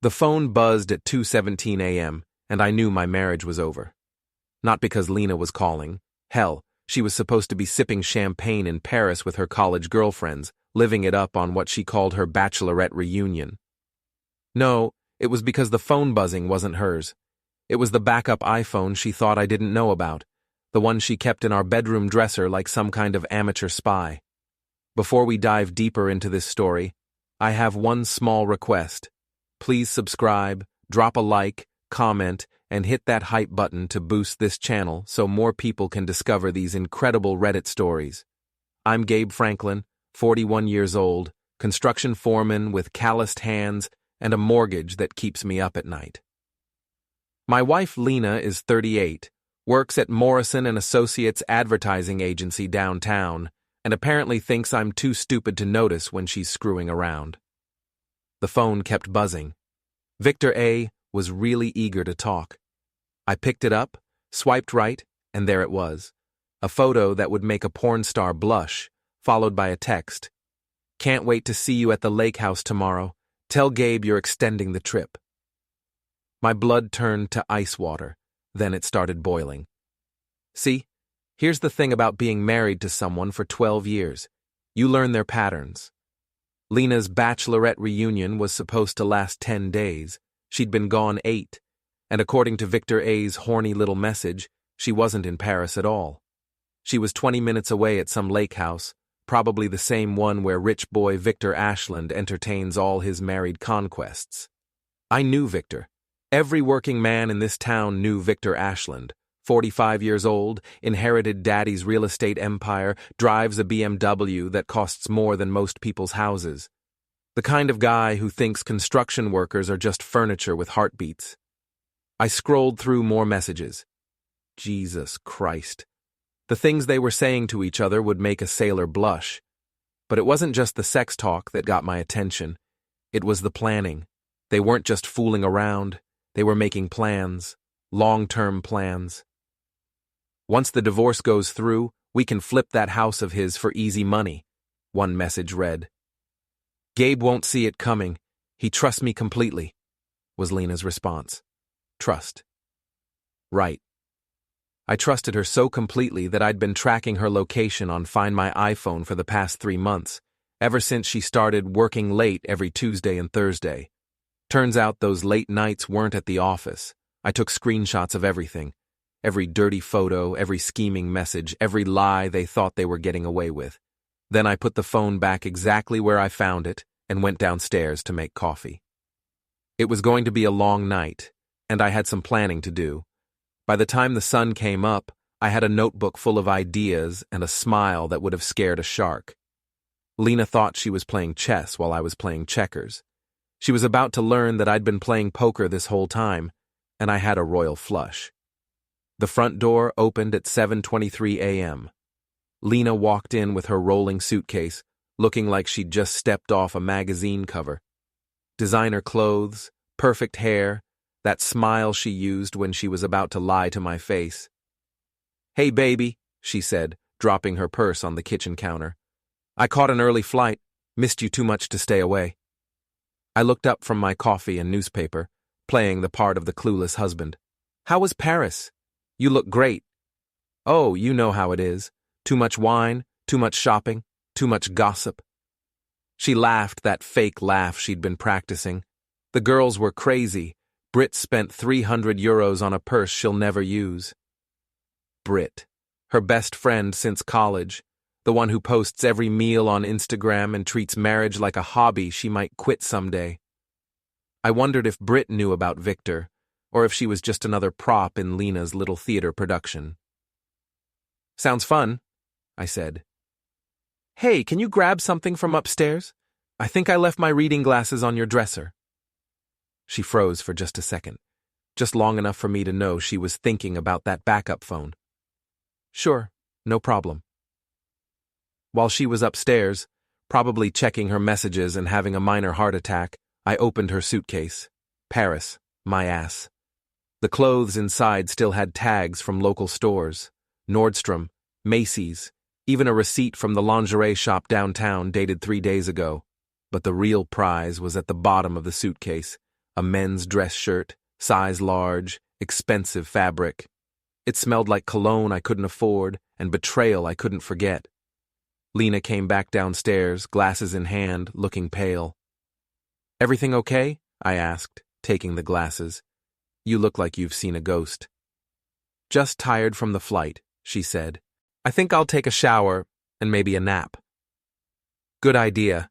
The phone buzzed at 2:17 a.m., and I knew my marriage was over. Not because Lena was calling. Hell, she was supposed to be sipping champagne in Paris with her college girlfriends, living it up on what she called her Bachelorette reunion. No, it was because the phone buzzing wasn't hers. It was the backup iPhone she thought I didn't know about, the one she kept in our bedroom dresser like some kind of amateur spy. Before we dive deeper into this story, I have one small request. Please subscribe, drop a like, comment, and hit that hype button to boost this channel so more people can discover these incredible Reddit stories. I'm Gabe Franklin, 41 years old, construction foreman with calloused hands and a mortgage that keeps me up at night. My wife Lena is 38, works at Morrison & Associates advertising agency downtown, and apparently thinks I'm too stupid to notice when she's screwing around. The phone kept buzzing. Victor A. was really eager to talk. I picked it up, swiped right, and there it was. A photo that would make a porn star blush, followed by a text. Can't wait to see you at the lake house tomorrow. Tell Gabe you're extending the trip. My blood turned to ice water. Then it started boiling. See, here's the thing about being married to someone for 12 years. You learn their patterns. Lena's Bachelorette reunion was supposed to last 10 days. She'd been gone 8, and according to Victor A.'s horny little message, she wasn't in Paris at all. She was 20 minutes away at some lake house, probably the same one where rich boy Victor Ashland entertains all his married conquests. I knew Victor. Every working man in this town knew Victor Ashland. 45 years old, inherited daddy's real estate empire, drives a BMW that costs more than most people's houses. The kind of guy who thinks construction workers are just furniture with heartbeats. I scrolled through more messages. Jesus Christ. The things they were saying to each other would make a sailor blush. But it wasn't just the sex talk that got my attention. It was the planning. They weren't just fooling around. They were making plans. Long-term plans. Once the divorce goes through, we can flip that house of his for easy money, one message read. Gabe won't see it coming. He trusts me completely, was Lena's response. Trust. Right. I trusted her so completely that I'd been tracking her location on Find My iPhone for the past 3 months, ever since she started working late every Tuesday and Thursday. Turns out those late nights weren't at the office. I took screenshots of everything. Every dirty photo, every scheming message, every lie they thought they were getting away with. Then I put the phone back exactly where I found it and went downstairs to make coffee. It was going to be a long night, and I had some planning to do. By the time the sun came up, I had a notebook full of ideas and a smile that would have scared a shark. Lena thought she was playing chess while I was playing checkers. She was about to learn that I'd been playing poker this whole time, and I had a royal flush. The front door opened at 7:23 a.m. Lena walked in with her rolling suitcase, looking like she'd just stepped off a magazine cover. Designer clothes, perfect hair, that smile she used when she was about to lie to my face. Hey, baby, she said, dropping her purse on the kitchen counter. I caught an early flight, missed you too much to stay away. I looked up from my coffee and newspaper, playing the part of the clueless husband. How was Paris? You look great. Oh, you know how it is. Too much wine, too much shopping, too much gossip. She laughed that fake laugh she'd been practicing. The girls were crazy. Brit spent €300 on a purse she'll never use. Brit, her best friend since college, the one who posts every meal on Instagram and treats marriage like a hobby she might quit someday. I wondered if Brit knew about Victor, or if she was just another prop in Lena's little theater production. Sounds fun, I said. Hey, can you grab something from upstairs? I think I left my reading glasses on your dresser. She froze for just a second, just long enough for me to know she was thinking about that backup phone. Sure, no problem. While she was upstairs, probably checking her messages and having a minor heart attack, I opened her suitcase. Paris, my ass. The clothes inside still had tags from local stores, Nordstrom, Macy's, even a receipt from the lingerie shop downtown dated 3 days ago. But the real prize was at the bottom of the suitcase, a men's dress shirt, size large, expensive fabric. It smelled like cologne I couldn't afford and betrayal I couldn't forget. Lena came back downstairs, glasses in hand, looking pale. "Everything okay?" I asked, taking the glasses. "You look like you've seen a ghost." "Just tired from the flight," she said. "I think I'll take a shower and maybe a nap." "Good idea.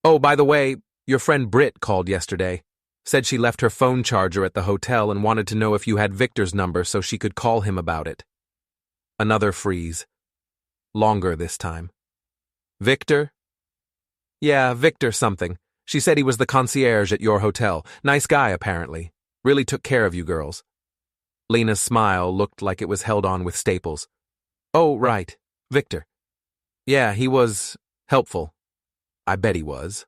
Oh, by the way, your friend Britt called yesterday. Said she left her phone charger at the hotel and wanted to know if you had Victor's number so she could call him about it." Another freeze. Longer this time. "Victor?" "Yeah, Victor something. She said he was the concierge at your hotel. Nice guy, apparently. Really took care of you girls." Lena's smile looked like it was held on with staples. "Oh, right. Victor. Yeah, he was helpful. I bet he was."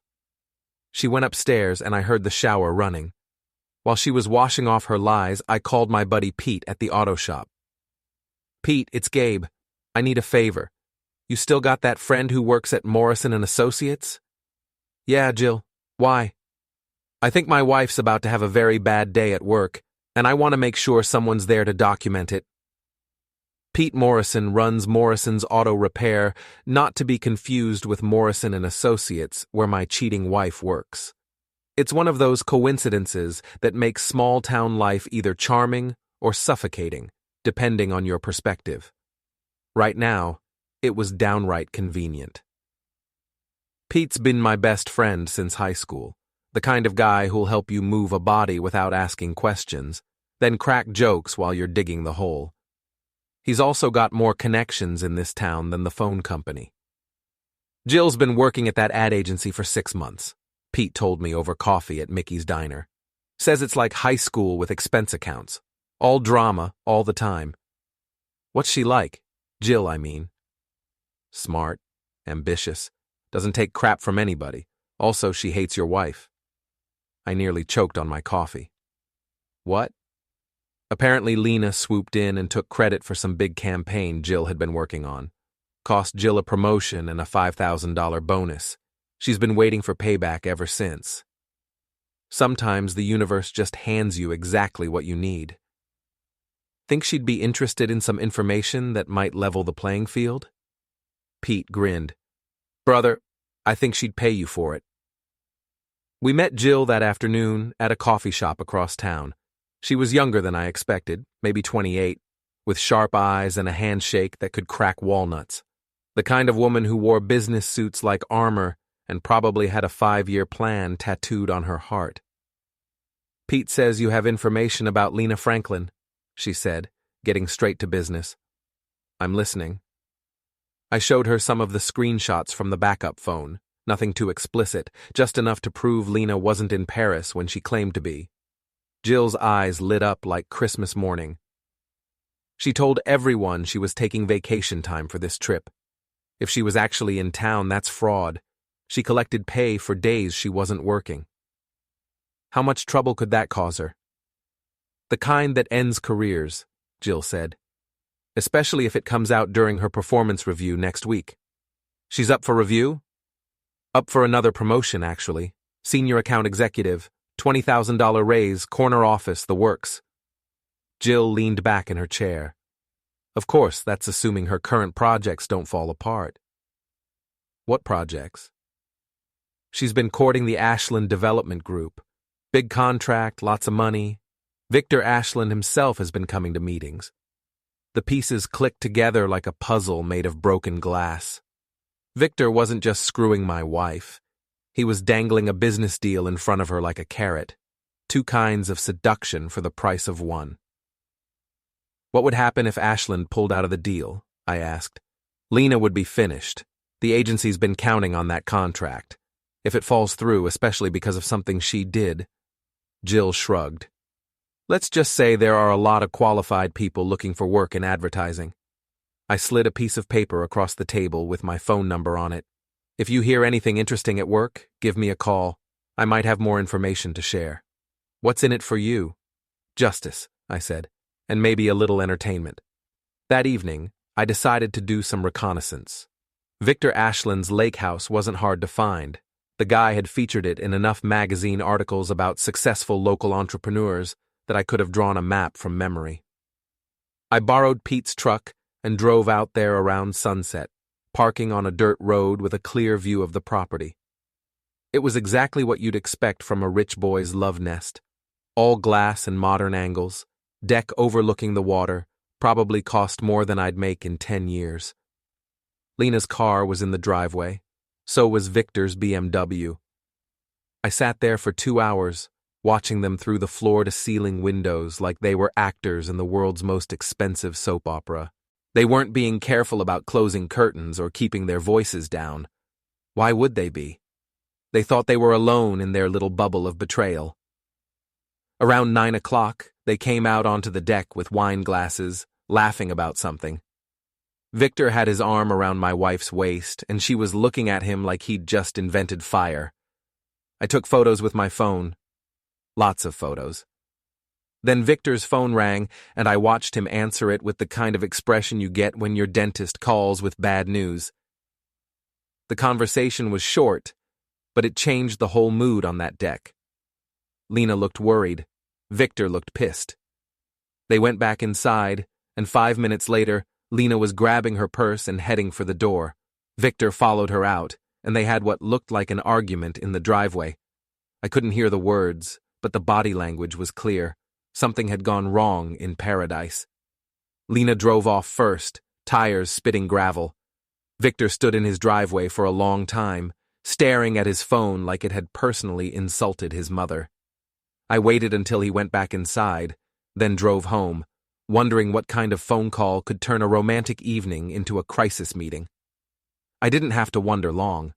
She went upstairs and I heard the shower running. While she was washing off her lies, I called my buddy Pete at the auto shop. "Pete, it's Gabe. I need a favor. You still got that friend who works at Morrison and Associates?" "Yeah, Jill. Why?" "I think my wife's about to have a very bad day at work, and I want to make sure someone's there to document it." Pete Morrison runs Morrison's Auto Repair, not to be confused with Morrison and Associates, where my cheating wife works. It's one of those coincidences that makes small-town life either charming or suffocating, depending on your perspective. Right now, it was downright convenient. Pete's been my best friend since high school, the kind of guy who'll help you move a body without asking questions, then crack jokes while you're digging the hole. He's also got more connections in this town than the phone company. "Jill's been working at that ad agency for 6 months, Pete told me over coffee at Mickey's Diner. Says it's like high school with expense accounts. All drama, all the time." "What's she like? Jill, I mean." "Smart, ambitious, doesn't take crap from anybody. Also, she hates your wife." I nearly choked on my coffee. "What?" Apparently Lena swooped in and took credit for some big campaign Jill had been working on. Cost Jill a promotion and a $5,000 bonus. She's been waiting for payback ever since. Sometimes the universe just hands you exactly what you need. Think she'd be interested in some information that might level the playing field? Pete grinned. "Brother, I think she'd pay you for it." We met Jill that afternoon at a coffee shop across town. She was younger than I expected, maybe 28, with sharp eyes and a handshake that could crack walnuts. The kind of woman who wore business suits like armor and probably had a 5-year plan tattooed on her heart. "Pete says you have information about Lena Franklin," she said, getting straight to business. "I'm listening." I showed her some of the screenshots from the backup phone, nothing too explicit, just enough to prove Lena wasn't in Paris when she claimed to be. Jill's eyes lit up like Christmas morning. She told everyone she was taking vacation time for this trip. If she was actually in town, that's fraud. She collected pay for days she wasn't working. How much trouble could that cause her? "The kind that ends careers," Jill said. "Especially if it comes out during her performance review next week." "She's up for review?" "Up for another promotion, actually. Senior account executive, $20,000 raise, corner office, the works." Jill leaned back in her chair. Of course, that's assuming her current projects don't fall apart. "What projects?" "She's been courting the Ashland Development Group. Big contract, lots of money. Victor Ashland himself has been coming to meetings. The pieces clicked together like a puzzle made of broken glass. Victor wasn't just screwing my wife. He was dangling a business deal in front of her like a carrot. 2 kinds of seduction for the price of one." "What would happen if Ashland pulled out of the deal?" I asked. "Lena would be finished. The agency's been counting on that contract. If it falls through, especially because of something she did." Jill shrugged. "Let's just say there are a lot of qualified people looking for work in advertising." I slid a piece of paper across the table with my phone number on it. "If you hear anything interesting at work, give me a call. I might have more information to share." "What's in it for you?" "Justice," I said, "and maybe a little entertainment." That evening, I decided to do some reconnaissance. Victor Ashland's lake house wasn't hard to find. The guy had featured it in enough magazine articles about successful local entrepreneurs that I could have drawn a map from memory. I borrowed Pete's truck and drove out there around sunset, parking on a dirt road with a clear view of the property. It was exactly what you'd expect from a rich boy's love nest. All glass and modern angles, deck overlooking the water, probably cost more than I'd make in 10 years. Lena's car was in the driveway. So was Victor's BMW. I sat there for 2 hours, watching them through the floor-to-ceiling windows like they were actors in the world's most expensive soap opera. They weren't being careful about closing curtains or keeping their voices down. Why would they be? They thought they were alone in their little bubble of betrayal. Around 9 o'clock, they came out onto the deck with wine glasses, laughing about something. Victor had his arm around my wife's waist, and she was looking at him like he'd just invented fire. I took photos with my phone. Lots of photos. Then Victor's phone rang, and I watched him answer it with the kind of expression you get when your dentist calls with bad news. The conversation was short, but it changed the whole mood on that deck. Lena looked worried. Victor looked pissed. They went back inside, and 5 minutes later, Lena was grabbing her purse and heading for the door. Victor followed her out, and they had what looked like an argument in the driveway. I couldn't hear the words, but the body language was clear. Something had gone wrong in paradise. Lena drove off first, tires spitting gravel. Victor stood in his driveway for a long time, staring at his phone like it had personally insulted his mother. I waited until he went back inside, then drove home, wondering what kind of phone call could turn a romantic evening into a crisis meeting. I didn't have to wonder long.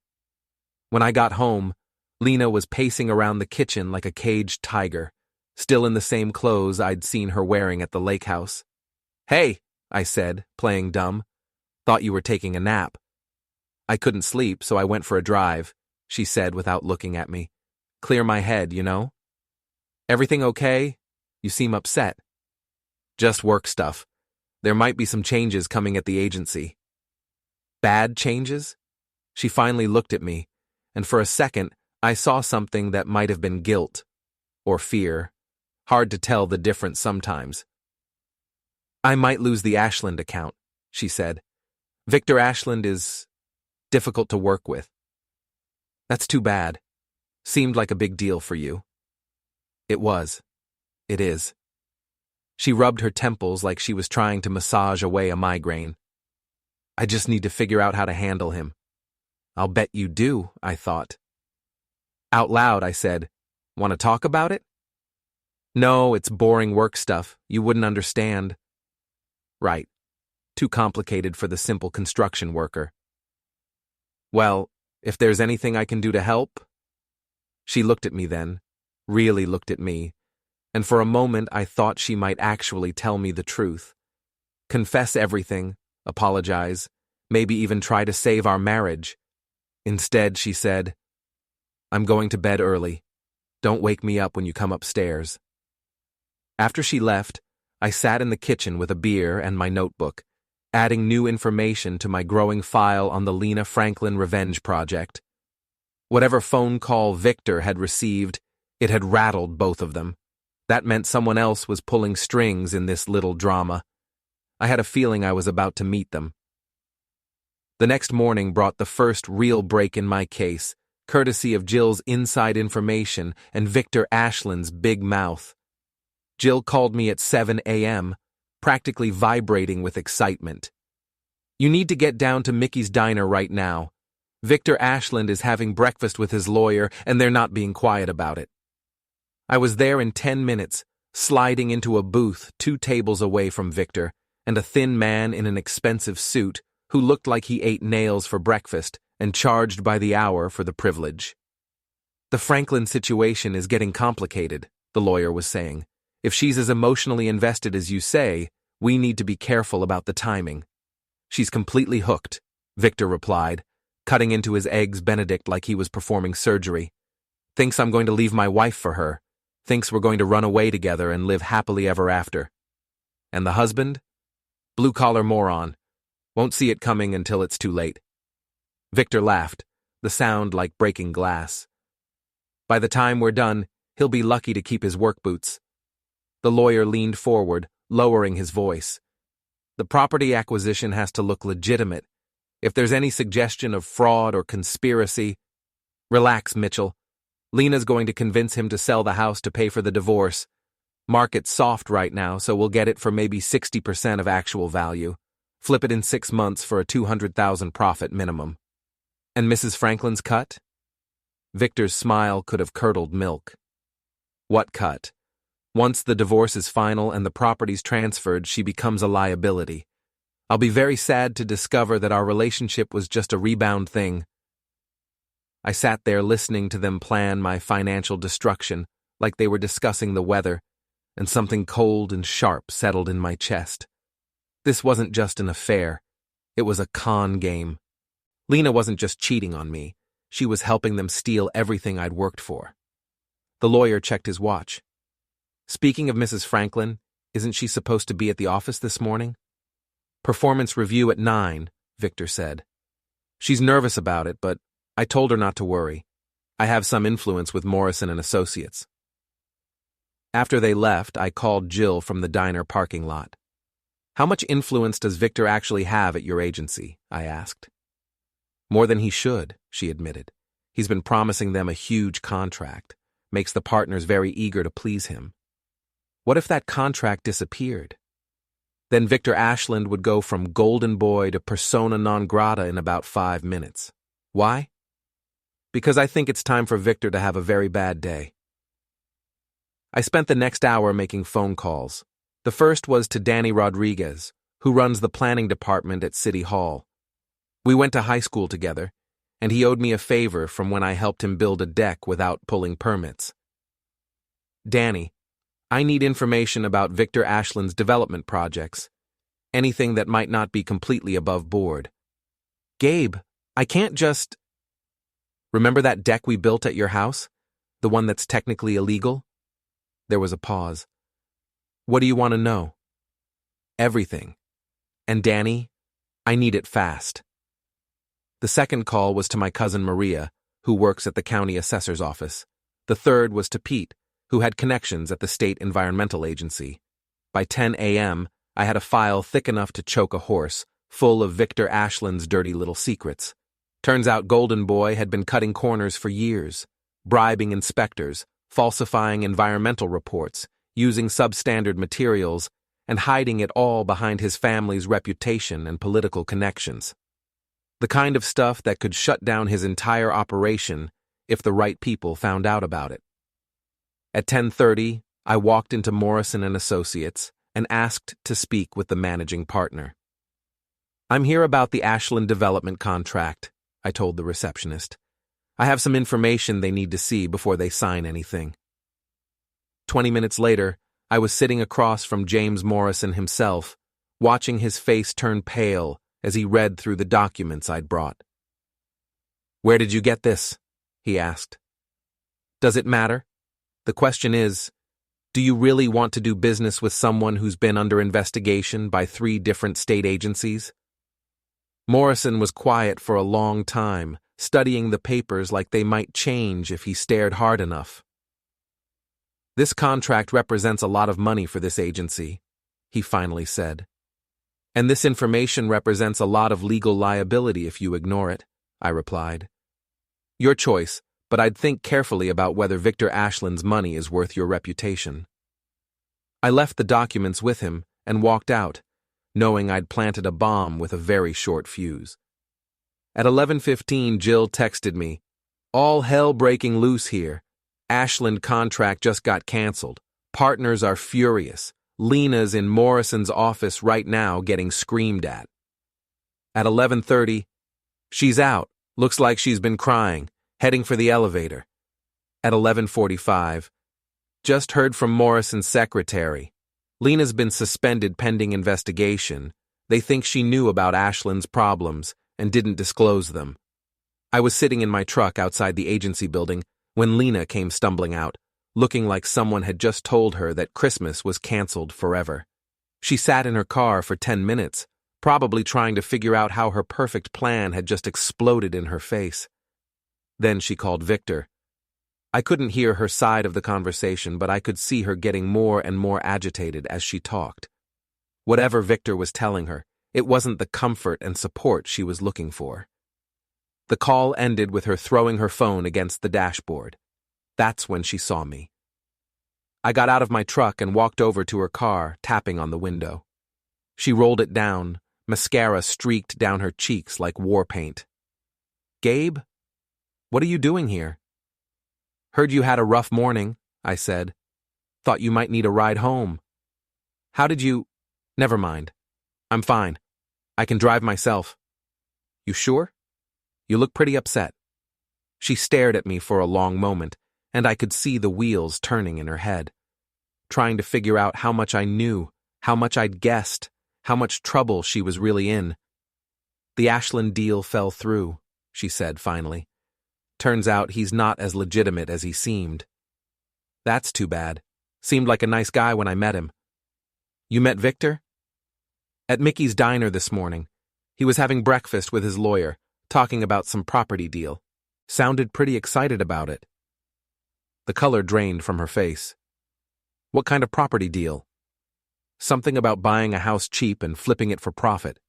When I got home, Lena was pacing around the kitchen like a caged tiger, still in the same clothes I'd seen her wearing at the lake house. "Hey," I said, playing dumb. "Thought you were taking a nap." "I couldn't sleep, so I went for a drive," she said without looking at me. "Clear my head, you know?" "Everything okay? You seem upset." "Just work stuff. There might be some changes coming at the agency." "Bad changes?" She finally looked at me, and for a second, I saw something that might have been guilt or fear. Hard to tell the difference sometimes. "I might lose the Ashland account," she said. "Victor Ashland is difficult to work with." "That's too bad. Seemed like a big deal for you." "It was. It is." She rubbed her temples like she was trying to massage away a migraine. "I just need to figure out how to handle him." "I'll bet you do," I thought. Out loud, I said, "Want to talk about it?" "No, it's boring work stuff. You wouldn't understand." "Right. Too complicated for the simple construction worker." "Well, if there's anything I can do to help." She looked at me then, really looked at me, and for a moment I thought she might actually tell me the truth. Confess everything, apologize, maybe even try to save our marriage. Instead, she said, "I'm going to bed early. Don't wake me up when you come upstairs." After she left, I sat in the kitchen with a beer and my notebook, adding new information to my growing file on the Lena Franklin revenge project. Whatever phone call Victor had received, it had rattled both of them. That meant someone else was pulling strings in this little drama. I had a feeling I was about to meet them. The next morning brought the first real break in my case, courtesy of Jill's inside information and Victor Ashland's big mouth. Jill called me at 7 a.m., practically vibrating with excitement. "You need to get down to Mickey's Diner right now. Victor Ashland is having breakfast with his lawyer, and they're not being quiet about it." I was there in 10 minutes, sliding into a booth 2 tables away from Victor, and a thin man in an expensive suit who looked like he ate nails for breakfast and charged by the hour for the privilege. "The Franklin situation is getting complicated," the lawyer was saying. "If she's as emotionally invested as you say, we need to be careful about the timing." "She's completely hooked," Victor replied, cutting into his eggs Benedict like he was performing surgery. "Thinks I'm going to leave my wife for her. Thinks we're going to run away together and live happily ever after." "And the husband?" "Blue-collar moron. Won't see it coming until it's too late." Victor laughed. the sound like breaking glass. By the time we're done, he'll be lucky to keep his work boots. The lawyer leaned forward, lowering his voice. The property acquisition has to look legitimate. If there's any suggestion of fraud or conspiracy... Relax, Mitchell. Lena's going to convince him to sell the house to pay for the divorce. Market's soft right now, so we'll get it for maybe 60% of actual value. Flip it in 6 months for a $200,000 profit minimum. And Mrs. Franklin's cut? Victor's smile could have curdled milk. What cut? Once the divorce is final and the property's transferred, she becomes a liability. I'll be very sad to discover that our relationship was just a rebound thing. I sat there listening to them plan my financial destruction, like they were discussing the weather, and something cold and sharp settled in my chest. This wasn't just an affair. It was a con game. Lena wasn't just cheating on me. She was helping them steal everything I'd worked for. The lawyer checked his watch. Speaking of Mrs. Franklin, isn't she supposed to be at the office this morning? Performance review at 9, Victor said. She's nervous about it, but I told her not to worry. I have some influence with Morrison and Associates. After they left, I called Jill from the diner parking lot. How much influence does Victor actually have at your agency? I asked. More than he should, she admitted. He's been promising them a huge contract. Makes the partners very eager to please him. What if that contract disappeared? Then Victor Ashland would go from golden boy to persona non grata in about 5 minutes. Why? Because I think it's time for Victor to have a very bad day. I spent the next hour making phone calls. The first was to Danny Rodriguez, who runs the planning department at City Hall. We went to high school together, and he owed me a favor from when I helped him build a deck without pulling permits. Danny, I need information about Victor Ashland's development projects. Anything that might not be completely above board. Gabe, I can't just... Remember that deck we built at your house? The one that's technically illegal? There was a pause. What do you want to know? Everything. And Danny, I need it fast. The second call was to my cousin Maria, who works at the county assessor's office. The third was to Pete, who had connections at the state environmental agency. By 10 a.m., I had a file thick enough to choke a horse, full of Victor Ashland's dirty little secrets. Turns out Golden Boy had been cutting corners for years, bribing inspectors, falsifying environmental reports, using substandard materials, and hiding it all behind his family's reputation and political connections. The kind of stuff that could shut down his entire operation if the right people found out about it. At 10:30, I walked into Morrison and Associates and asked to speak with the managing partner. I'm here about the Ashland development contract, I told the receptionist. I have some information they need to see before they sign anything. 20 minutes later, I was sitting across from James Morrison himself, watching his face turn pale as he read through the documents I'd brought. Where did you get this? He asked. Does it matter? The question is, do you really want to do business with someone who's been under investigation by 3 different state agencies? Morrison was quiet for a long time, studying the papers like they might change if he stared hard enough. This contract represents a lot of money for this agency, he finally said. And this information represents a lot of legal liability if you ignore it, I replied. Your choice, but I'd think carefully about whether Victor Ashland's money is worth your reputation. I left the documents with him and walked out, knowing I'd planted a bomb with a very short fuse. At 11:15, Jill texted me, all hell breaking loose here. Ashland contract just got canceled. Partners are furious. Lena's in Morrison's office right now getting screamed at. At 11:30, she's out. Looks like she's been crying, heading for the elevator. At 11:45, just heard from Morrison's secretary. Lena's been suspended pending investigation. They think she knew about Ashland's problems and didn't disclose them. I was sitting in my truck outside the agency building when Lena came stumbling out, looking like someone had just told her that Christmas was canceled forever. She sat in her car for 10 minutes, probably trying to figure out how her perfect plan had just exploded in her face. Then she called Victor. I couldn't hear her side of the conversation, but I could see her getting more and more agitated as she talked. Whatever Victor was telling her, it wasn't the comfort and support she was looking for. The call ended with her throwing her phone against the dashboard. That's when she saw me. I got out of my truck and walked over to her car, tapping on the window. She rolled it down, mascara streaked down her cheeks like war paint. "Gabe? What are you doing here?" "Heard you had a rough morning," I said. "Thought you might need a ride home." "How did you—" "Never mind. I'm fine. I can drive myself." "You sure? You look pretty upset." She stared at me for a long moment, and I could see the wheels turning in her head, trying to figure out how much I knew, how much I'd guessed, how much trouble she was really in. "The Ashland deal fell through," she said finally. "Turns out he's not as legitimate as he seemed." "That's too bad. Seemed like a nice guy when I met him." "You met Victor?" "At Mickey's diner this morning. He was having breakfast with his lawyer, talking about some property deal. Sounded pretty excited about it." The color drained from her face. "What kind of property deal?" "Something about buying a house cheap and flipping it for profit.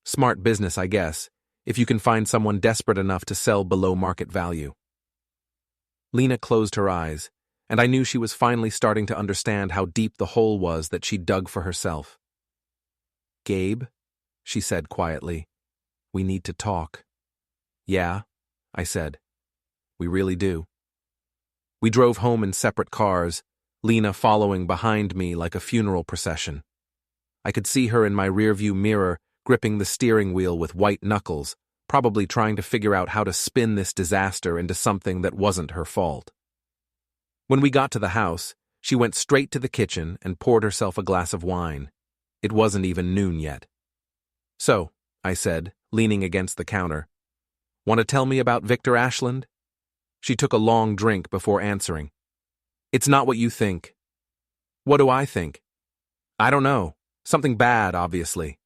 Smart business, I guess, if you can find someone desperate enough to sell below market value." Lena closed her eyes, and I knew she was finally starting to understand how deep the hole was that she dug for herself. "Gabe," she said quietly, "we need to talk." "Yeah," I said. "We really do." We drove home in separate cars, Lena following behind me like a funeral procession. I could see her in my rearview mirror, gripping the steering wheel with white knuckles, probably trying to figure out how to spin this disaster into something that wasn't her fault. When we got to the house, she went straight to the kitchen and poured herself a glass of wine. It wasn't even noon yet. "So," I said, leaning against the counter, "want to tell me about Victor Ashland?" She took a long drink before answering. "It's not what you think." "What do I think?" "I don't know. Something bad, obviously."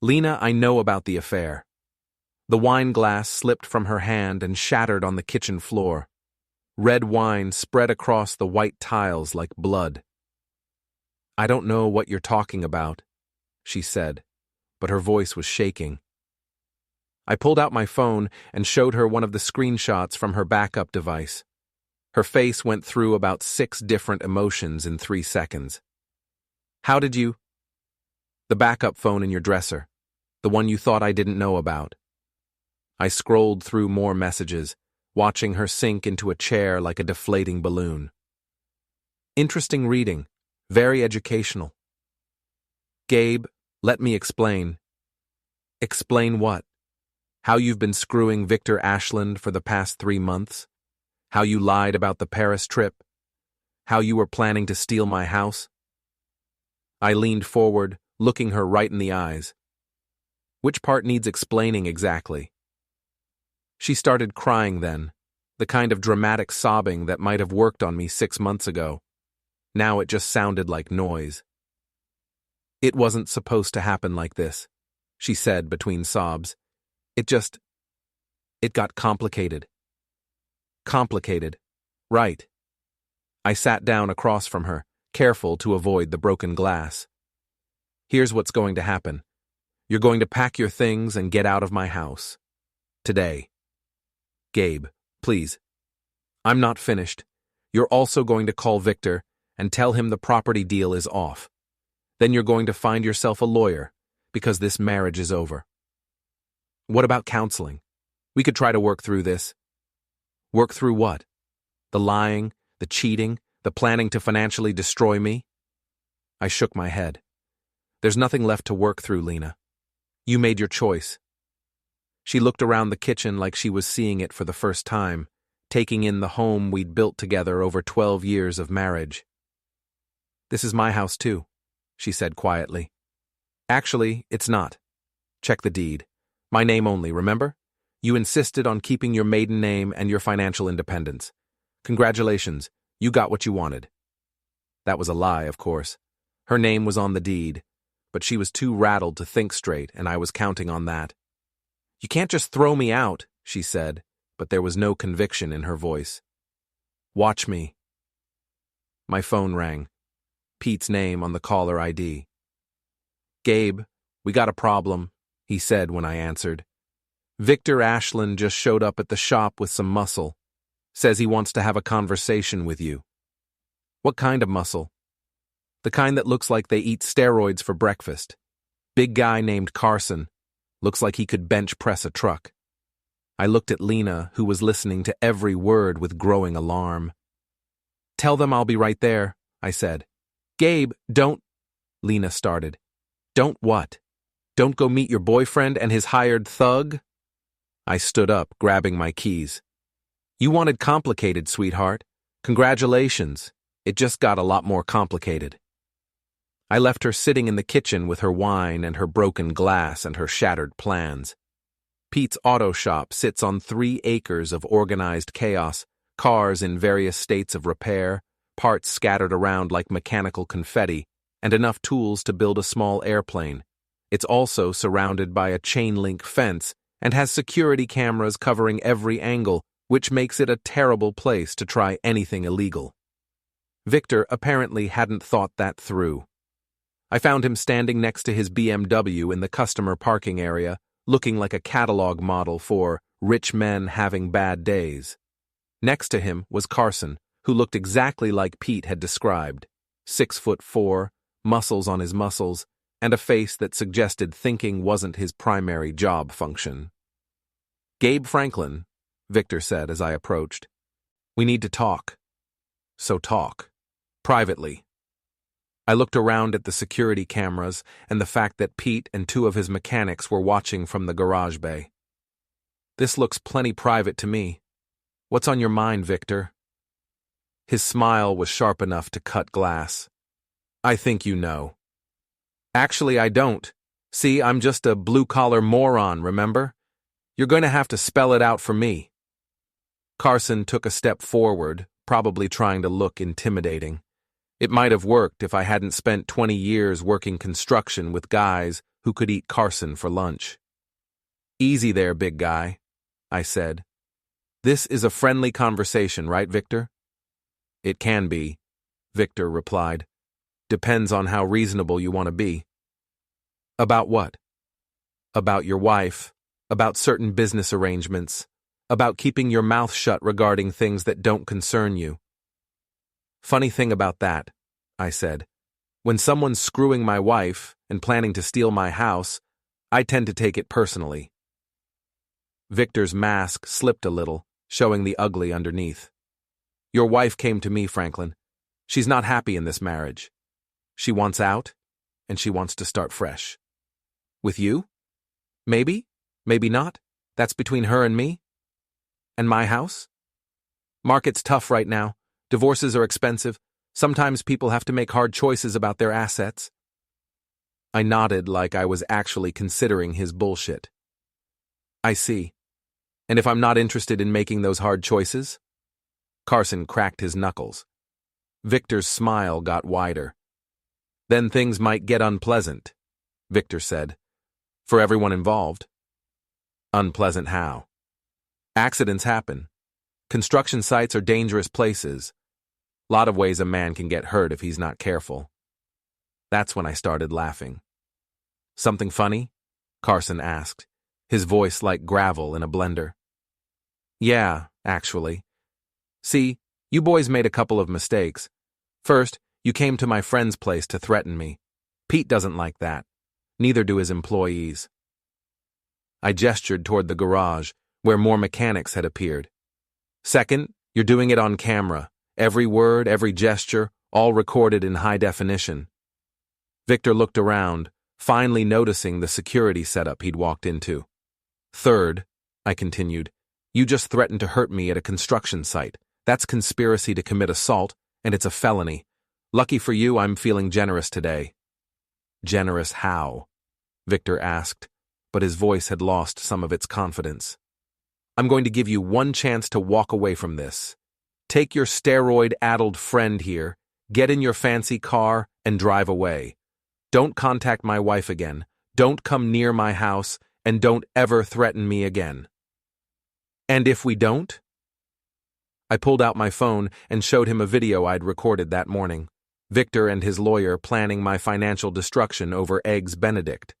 "Lena, I know about the affair." The wine glass slipped from her hand and shattered on the kitchen floor. Red wine spread across the white tiles like blood. "I don't know what you're talking about," she said, but her voice was shaking. I pulled out my phone and showed her one of the screenshots from her backup device. Her face went through about 6 different emotions in 3 seconds. "How did you—" "The backup phone in your dresser. The one you thought I didn't know about." I scrolled through more messages, watching her sink into a chair like a deflating balloon. "Interesting reading. Very educational." "Gabe, let me explain." "Explain what? How you've been screwing Victor Ashland for the past 3 months? How you lied about the Paris trip? How you were planning to steal my house?" I leaned forward, looking her right in the eyes. "Which part needs explaining exactly?" She started crying then, the kind of dramatic sobbing that might have worked on me 6 months ago. Now it just sounded like noise. "It wasn't supposed to happen like this," she said between sobs. It got complicated." "Complicated. Right." I sat down across from her, careful to avoid the broken glass. "Here's what's going to happen. You're going to pack your things and get out of my house. Today." "Gabe, please." "I'm not finished. You're also going to call Victor and tell him the property deal is off. Then you're going to find yourself a lawyer, because this marriage is over." "What about counseling? We could try to work through this." "Work through what? The lying, the cheating, the planning to financially destroy me?" I shook my head. "There's nothing left to work through, Lena. You made your choice." She looked around the kitchen like she was seeing it for the first time, taking in the home we'd built together over 12 years of marriage. "This is my house too," she said quietly. "Actually, it's not. Check the deed. My name only, remember? You insisted on keeping your maiden name and your financial independence. Congratulations, you got what you wanted." That was a lie, of course. Her name was on the deed, but she was too rattled to think straight, and I was counting on that. "You can't just throw me out," she said, but there was no conviction in her voice. "Watch me." My phone rang. Pete's name on the caller ID. "Gabe, we got a problem," he said when I answered. "Victor Ashland just showed up at the shop with some muscle. Says he wants to have a conversation with you." "What kind of muscle?" "The kind that looks like they eat steroids for breakfast. Big guy named Carson. Looks like he could bench press a truck." I looked at Lena, who was listening to every word with growing alarm. "Tell them I'll be right there," I said. "Gabe, don't—" Lena started. "Don't what? Don't go meet your boyfriend and his hired thug?" I stood up, grabbing my keys. "You wanted complicated, sweetheart. Congratulations. It just got a lot more complicated." I left her sitting in the kitchen with her wine and her broken glass and her shattered plans. Pete's auto shop sits on 3 acres of organized chaos, cars in various states of repair, parts scattered around like mechanical confetti, and enough tools to build a small airplane. It's also surrounded by a chain-link fence and has security cameras covering every angle, which makes it a terrible place to try anything illegal. Victor apparently hadn't thought that through. I found him standing next to his BMW in the customer parking area, looking like a catalog model for rich men having bad days. Next to him was Carson, who looked exactly like Pete had described. 6'4", muscles on his muscles, and a face that suggested thinking wasn't his primary job function. "Gabe Franklin," Victor said as I approached. "We need to talk." "So talk. Privately." I looked around at the security cameras and the fact that Pete and 2 of his mechanics were watching from the garage bay. "This looks plenty private to me. What's on your mind, Victor?" His smile was sharp enough to cut glass. "I think you know." "Actually, I don't. See, I'm just a blue-collar moron, remember? You're going to have to spell it out for me." Carson took a step forward, probably trying to look intimidating. It might have worked if I hadn't spent 20 years working construction with guys who could eat Carson for lunch. "Easy there, big guy," I said. "This is a friendly conversation, right, Victor?" "It can be," Victor replied. "Depends on how reasonable you want to be." "About what?" "About your wife, about certain business arrangements, about keeping your mouth shut regarding things that don't concern you." "Funny thing about that," I said. "When someone's screwing my wife and planning to steal my house, I tend to take it personally." Victor's mask slipped a little, showing the ugly underneath. "Your wife came to me, Franklin. She's not happy in this marriage. She wants out, and she wants to start fresh." "With you? Maybe, maybe not. That's between her and me. And my house? Market's tough right now. Divorces are expensive. Sometimes people have to make hard choices about their assets." I nodded like I was actually considering his bullshit. "I see. And if I'm not interested in making those hard choices?" Carson cracked his knuckles. Victor's smile got wider. "Then things might get unpleasant," Victor said. "For everyone involved." "Unpleasant how?" "Accidents happen. Construction sites are dangerous places. Lot of ways a man can get hurt if he's not careful." That's when I started laughing. "Something funny?" Carson asked, his voice like gravel in a blender. "Yeah, actually. See, you boys made a couple of mistakes. First, you came to my friend's place to threaten me. Pete doesn't like that. Neither do his employees." I gestured toward the garage, where more mechanics had appeared. "Second, you're doing it on camera. Every word, every gesture, all recorded in high definition." Victor looked around, finally noticing the security setup he'd walked into. "Third," I continued, "you just threatened to hurt me at a construction site. That's conspiracy to commit assault, and it's a felony. Lucky for you, I'm feeling generous today." "Generous how?" Victor asked, but his voice had lost some of its confidence. "I'm going to give you one chance to walk away from this. Take your steroid-addled friend here, get in your fancy car, and drive away. Don't contact my wife again, don't come near my house, and don't ever threaten me again." And if we don't? I pulled out my phone and showed him a video I'd recorded that morning. Victor and his lawyer planning my financial destruction over Eggs Benedict.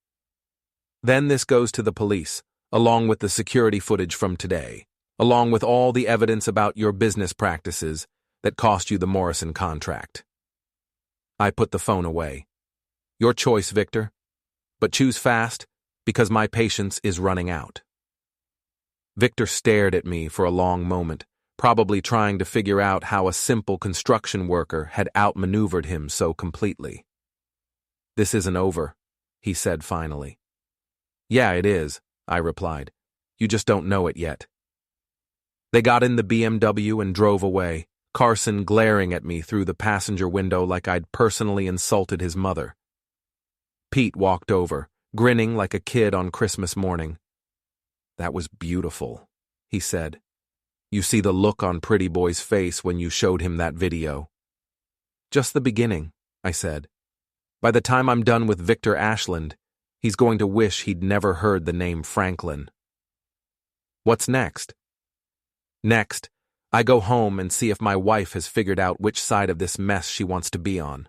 Then this goes to the police, along with the security footage from today, along with all the evidence about your business practices that cost you the Morrison contract. I put the phone away. Your choice, Victor. But choose fast, because my patience is running out. Victor stared at me for a long moment, probably trying to figure out how a simple construction worker had outmaneuvered him so completely. This isn't over, he said finally. Yeah, it is, I replied. You just don't know it yet. They got in the BMW and drove away, Carson glaring at me through the passenger window like I'd personally insulted his mother. Pete walked over, grinning like a kid on Christmas morning. That was beautiful, he said. You see the look on Pretty Boy's face when you showed him that video. Just the beginning, I said. By the time I'm done with Victor Ashland, he's going to wish he'd never heard the name Franklin. What's next? Next, I go home and see if my wife has figured out which side of this mess she wants to be on.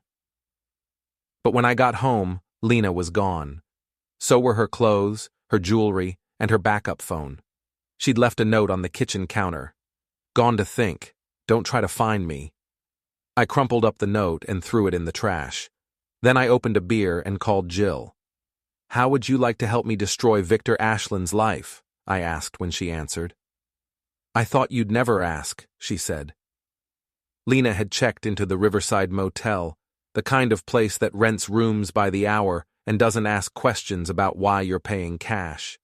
But when I got home, Lena was gone. So were her clothes, her jewelry, and her backup phone. She'd left a note on the kitchen counter. Gone to think. Don't try to find me. I crumpled up the note and threw it in the trash. Then I opened a beer and called Jill. How would you like to help me destroy Victor Ashland's life? I asked when she answered. I thought you'd never ask, she said. Lena had checked into the Riverside Motel, the kind of place that rents rooms by the hour and doesn't ask questions about why you're paying cash.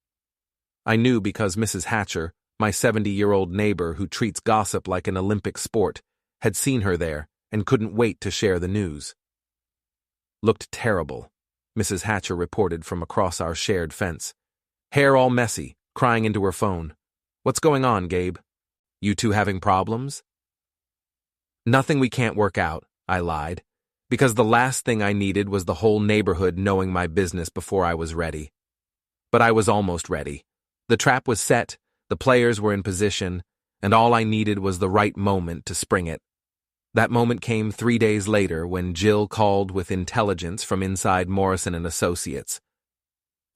I knew because Mrs. Hatcher, my 70-year-old neighbor who treats gossip like an Olympic sport, had seen her there and couldn't wait to share the news. Looked terrible, Mrs. Hatcher reported from across our shared fence. Hair all messy, crying into her phone. What's going on, Gabe? You two having problems? Nothing we can't work out, I lied, because the last thing I needed was the whole neighborhood knowing my business before I was ready. But I was almost ready. The trap was set, the players were in position, and all I needed was the right moment to spring it. That moment came 3 days later when Jill called with intelligence from inside Morrison and Associates.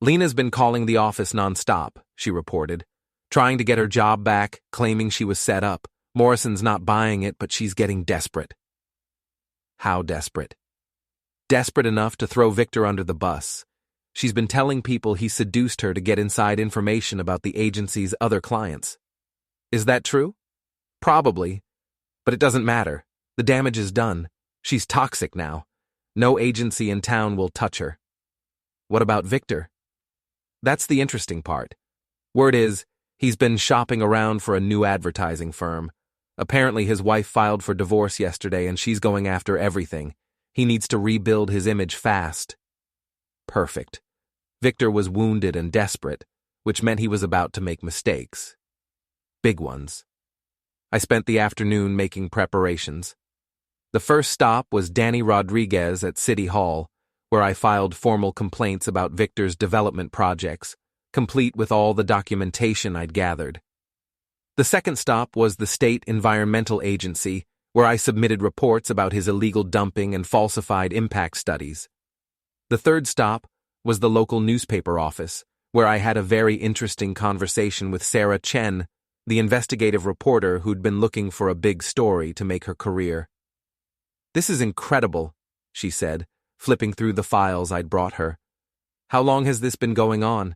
Lena's been calling the office nonstop, she reported, trying to get her job back, claiming she was set up. Morrison's not buying it, but she's getting desperate. How desperate? Desperate enough to throw Victor under the bus. She's been telling people he seduced her to get inside information about the agency's other clients. Is that true? Probably. But it doesn't matter. The damage is done. She's toxic now. No agency in town will touch her. What about Victor? That's the interesting part. Word is, he's been shopping around for a new advertising firm. Apparently his wife filed for divorce yesterday and she's going after everything. He needs to rebuild his image fast. Perfect. Victor was wounded and desperate, which meant he was about to make mistakes. Big ones. I spent the afternoon making preparations. The first stop was Danny Rodriguez at City Hall, where I filed formal complaints about Victor's development projects, complete with all the documentation I'd gathered. The second stop was the State Environmental Agency, where I submitted reports about his illegal dumping and falsified impact studies. The third stop was the local newspaper office, where I had a very interesting conversation with Sarah Chen, the investigative reporter who'd been looking for a big story to make her career. This is incredible, she said, flipping through the files I'd brought her. How long has this been going on?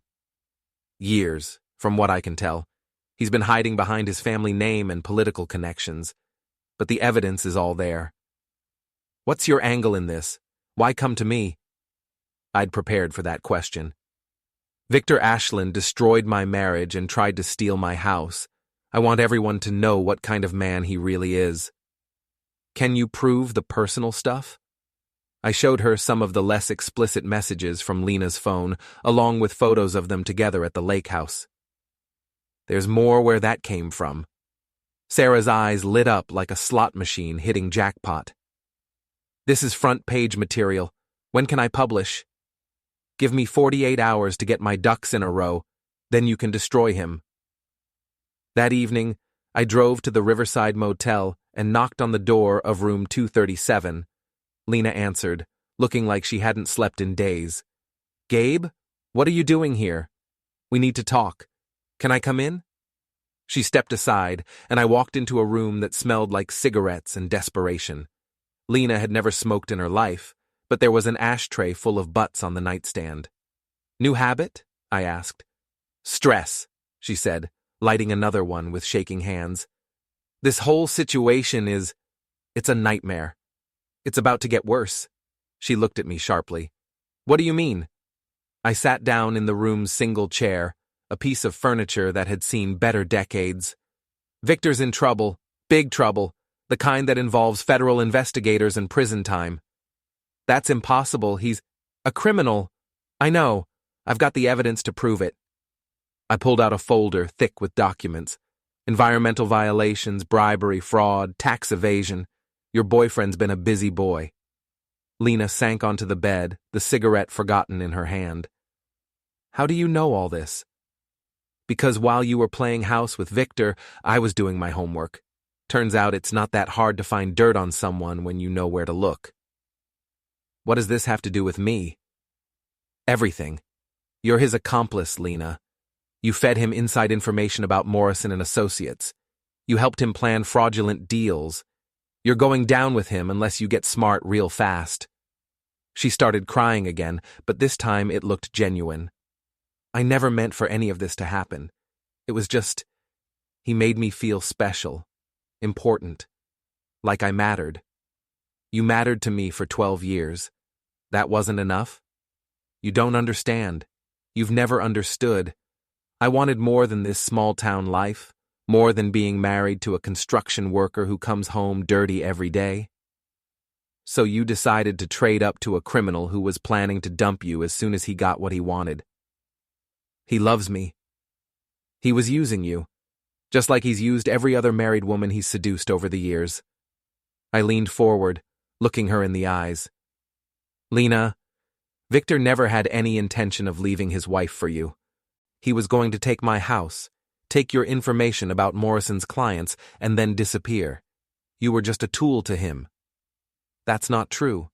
Years, from what I can tell. He's been hiding behind his family name and political connections, but the evidence is all there. What's your angle in this? Why come to me? I'd prepared for that question. Victor Ashland destroyed my marriage and tried to steal my house. I want everyone to know what kind of man he really is. Can you prove the personal stuff? I showed her some of the less explicit messages from Lena's phone, along with photos of them together at the lake house. There's more where that came from. Sarah's eyes lit up like a slot machine hitting jackpot. This is front page material. When can I publish? Give me 48 hours to get my ducks in a row, then you can destroy him. That evening, I drove to the Riverside Motel and knocked on the door of room 237. Lena answered, looking like she hadn't slept in days. "Gabe, what are you doing here? We need to talk. Can I come in?" She stepped aside, and I walked into a room that smelled like cigarettes and desperation. Lena had never smoked in her life, but there was an ashtray full of butts on the nightstand. "New habit?" I asked. "Stress," she said, lighting another one with shaking hands. "This whole situation it's a nightmare. It's about to get worse." She looked at me sharply. "What do you mean?" I sat down in the room's single chair, a piece of furniture that had seen better decades. "Victor's in trouble, big trouble, the kind that involves federal investigators and prison time." "That's impossible. He's a criminal." "I know. I've got the evidence to prove it." I pulled out a folder thick with documents. Environmental violations, bribery, fraud, tax evasion. Your boyfriend's been a busy boy. Lena sank onto the bed, the cigarette forgotten in her hand. "How do you know all this?" "Because while you were playing house with Victor, I was doing my homework. Turns out it's not that hard to find dirt on someone when you know where to look." "What does this have to do with me?" "Everything. You're his accomplice, Lena. You fed him inside information about Morrison and Associates. You helped him plan fraudulent deals. You're going down with him unless you get smart real fast." She started crying again, but this time it looked genuine. "I never meant for any of this to happen. It was just, he made me feel special, important, like I mattered. You mattered to me for 12 years. That wasn't enough? You don't understand. You've never understood. I wanted more than this small-town life, more than being married to a construction worker who comes home dirty every day. So you decided to trade up to a criminal who was planning to dump you as soon as he got what he wanted. He loves me. He was using you, just like he's used every other married woman he's seduced over the years." I leaned forward, looking her in the eyes. "Lena, Victor never had any intention of leaving his wife for you. He was going to take my house, take your information about Morrison's clients, and then disappear. You were just a tool to him." "That's not true.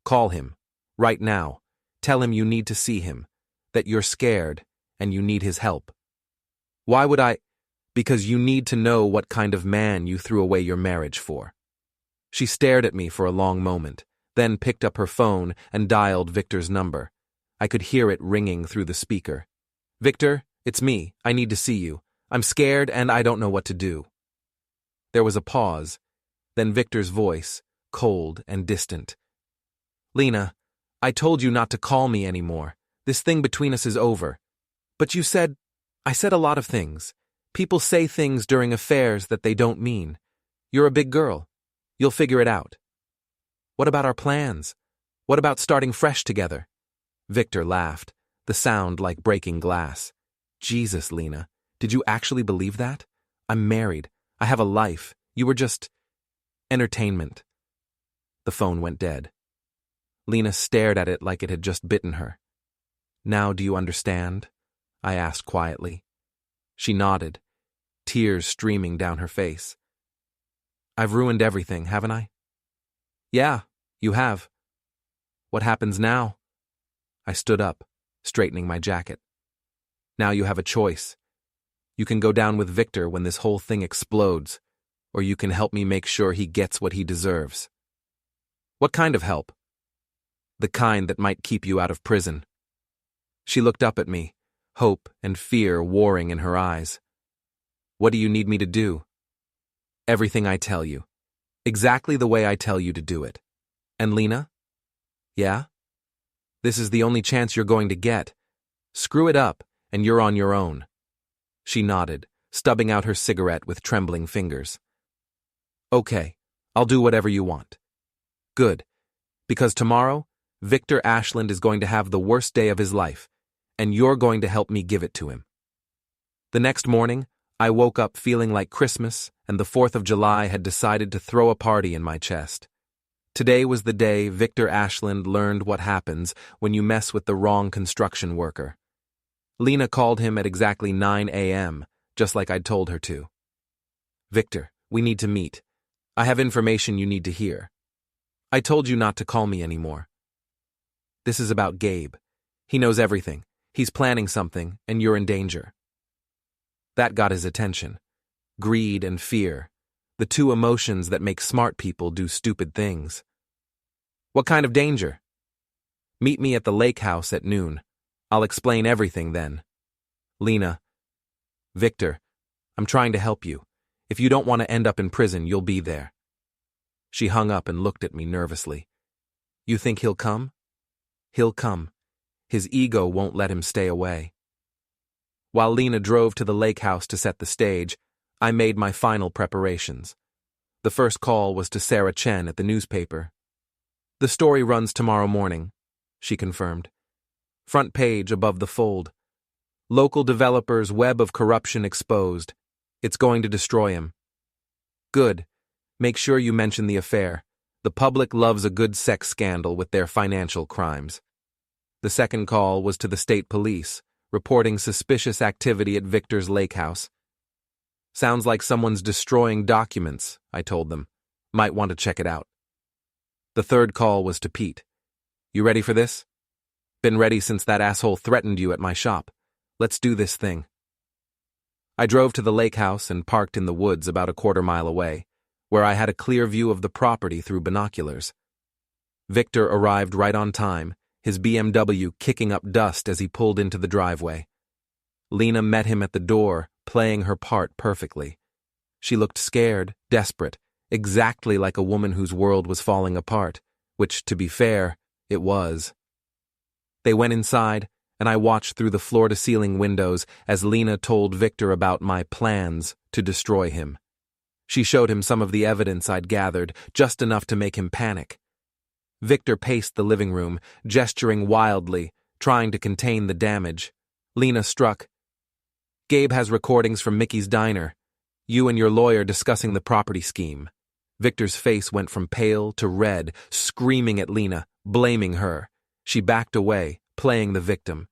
Call him, right now. Tell him you need to see him, that you're scared, and you need his help." "Why would I?" "Because you need to know what kind of man you threw away your marriage for." She stared at me for a long moment, then picked up her phone and dialed Victor's number. I could hear it ringing through the speaker. "Victor, it's me. I need to see you. I'm scared and I don't know what to do." There was a pause, then Victor's voice, cold and distant. "Lena, I told you not to call me anymore. This thing between us is over. But you said..." "I said a lot of things. People say things during affairs that they don't mean. You're a big girl. You'll figure it out." "What about our plans? What about starting fresh together?" Victor laughed, the sound like breaking glass. "Jesus, Lena, did you actually believe that? I'm married. I have a life. You were just... entertainment." The phone went dead. Lena stared at it like it had just bitten her. "Now do you understand?" I asked quietly. She nodded, tears streaming down her face. "I've ruined everything, haven't I?" "Yeah, you have." "What happens now?" I stood up, straightening my jacket. "Now you have a choice. You can go down with Victor when this whole thing explodes, or you can help me make sure he gets what he deserves." "What kind of help?" "The kind that might keep you out of prison." She looked up at me, hope and fear warring in her eyes. "What do you need me to do?" "Everything I tell you. Exactly the way I tell you to do it." "And Lena?" "Yeah?" "This is the only chance you're going to get. Screw it up, and you're on your own." She nodded, stubbing out her cigarette with trembling fingers. "Okay, I'll do whatever you want." "Good, because tomorrow, Victor Ashland is going to have the worst day of his life, and you're going to help me give it to him." The next morning, I woke up feeling like Christmas and the 4th of July had decided to throw a party in my chest. Today was the day Victor Ashland learned what happens when you mess with the wrong construction worker. Lena called him at exactly 9 a.m., just like I'd told her to. Victor, we need to meet. I have information you need to hear. I told you not to call me anymore. This is about Gabe. He knows everything. He's planning something, and you're in danger. That got his attention. Greed and fear, the two emotions that make smart people do stupid things. What kind of danger? Meet me at the lake house at noon. I'll explain everything then. Lena. Victor, I'm trying to help you. If you don't want to end up in prison, you'll be there. She hung up and looked at me nervously. You think he'll come? He'll come. His ego won't let him stay away. While Lena drove to the lake house to set the stage, I made my final preparations. The first call was to Sarah Chen at the newspaper. The story runs tomorrow morning, she confirmed. Front page above the fold. Local developer's web of corruption exposed. It's going to destroy him. Good. Make sure you mention the affair. The public loves a good sex scandal with their financial crimes. The second call was to the state police, reporting suspicious activity at Victor's lake house. Sounds like someone's destroying documents, I told them. Might want to check it out. The third call was to Pete. You ready for this? Been ready since that asshole threatened you at my shop. Let's do this thing. I drove to the lake house and parked in the woods about a quarter-mile away, where I had a clear view of the property through binoculars. Victor arrived right on time, his BMW kicking up dust as he pulled into the driveway. Lena met him at the door, playing her part perfectly. She looked scared, desperate, exactly like a woman whose world was falling apart, which, to be fair, it was. They went inside, and I watched through the floor-to-ceiling windows as Lena told Victor about my plans to destroy him. She showed him some of the evidence I'd gathered, just enough to make him panic. Victor paced the living room, gesturing wildly, trying to contain the damage. Lena struck. Gabe has recordings from Mickey's diner. You and your lawyer discussing the property scheme. Victor's face went from pale to red, screaming at Lena, blaming her. She backed away, playing the victim.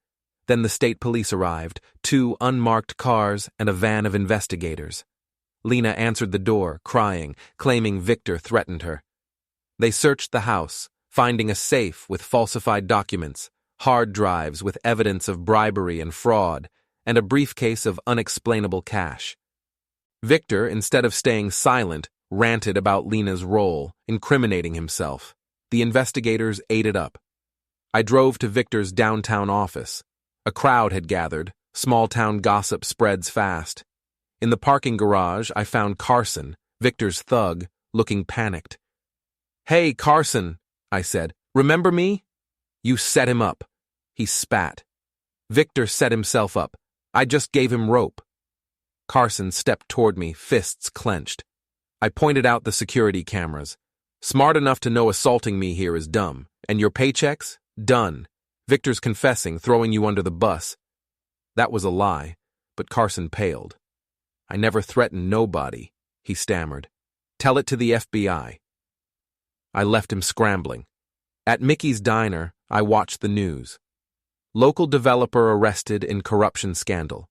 Then the state police arrived, 2 unmarked cars and a van of investigators. Lena answered the door, crying, claiming Victor threatened her. They searched the house, finding a safe with falsified documents, hard drives with evidence of bribery and fraud, and a briefcase of unexplainable cash. Victor, instead of staying silent, ranted about Lena's role, incriminating himself. The investigators ate it up. I drove to Victor's downtown office. A crowd had gathered. Small-town gossip spreads fast. In the parking garage, I found Carson, Victor's thug, looking panicked. Hey, Carson, I said. Remember me? You set him up. He spat. Victor set himself up. I just gave him rope. Carson stepped toward me, fists clenched. I pointed out the security cameras. Smart enough to know assaulting me here is dumb. And your paychecks? Done. Victor's confessing, throwing you under the bus. That was a lie, but Carson paled. I never threatened nobody, he stammered. Tell it to the FBI. I left him scrambling. At Mickey's diner, I watched the news. Local developer arrested in corruption scandal.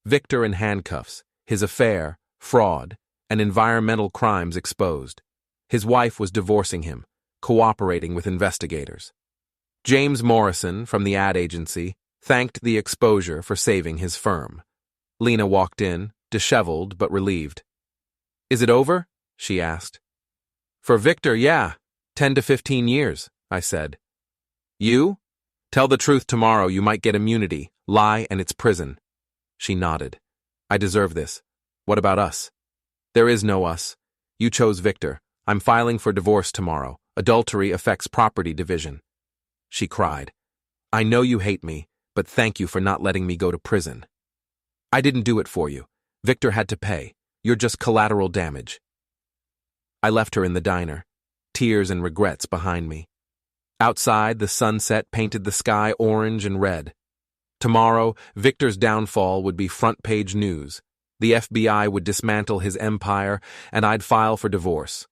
Victor in handcuffs, his affair, fraud, and environmental crimes exposed. His wife was divorcing him, cooperating with investigators. James Morrison, from the ad agency, thanked the exposure for saving his firm. Lena walked in, disheveled but relieved. Is it over? She asked. For Victor, yeah. 10 to 15 years, I said. You? Tell the truth tomorrow, you might get immunity. Lie and it's prison. She nodded. I deserve this. What about us? There is no us. You chose Victor. I'm filing for divorce tomorrow. Adultery affects property division. She cried. I know you hate me, but thank you for not letting me go to prison. I didn't do it for you. Victor had to pay. You're just collateral damage. I left her in the diner, tears and regrets behind me. Outside, the sunset painted the sky orange and red. Tomorrow, Victor's downfall would be front-page news. The FBI would dismantle his empire, and I'd file for divorce.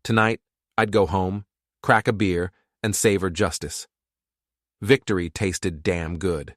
Tonight, I'd go home, crack a beer, and savor justice. Victory tasted damn good.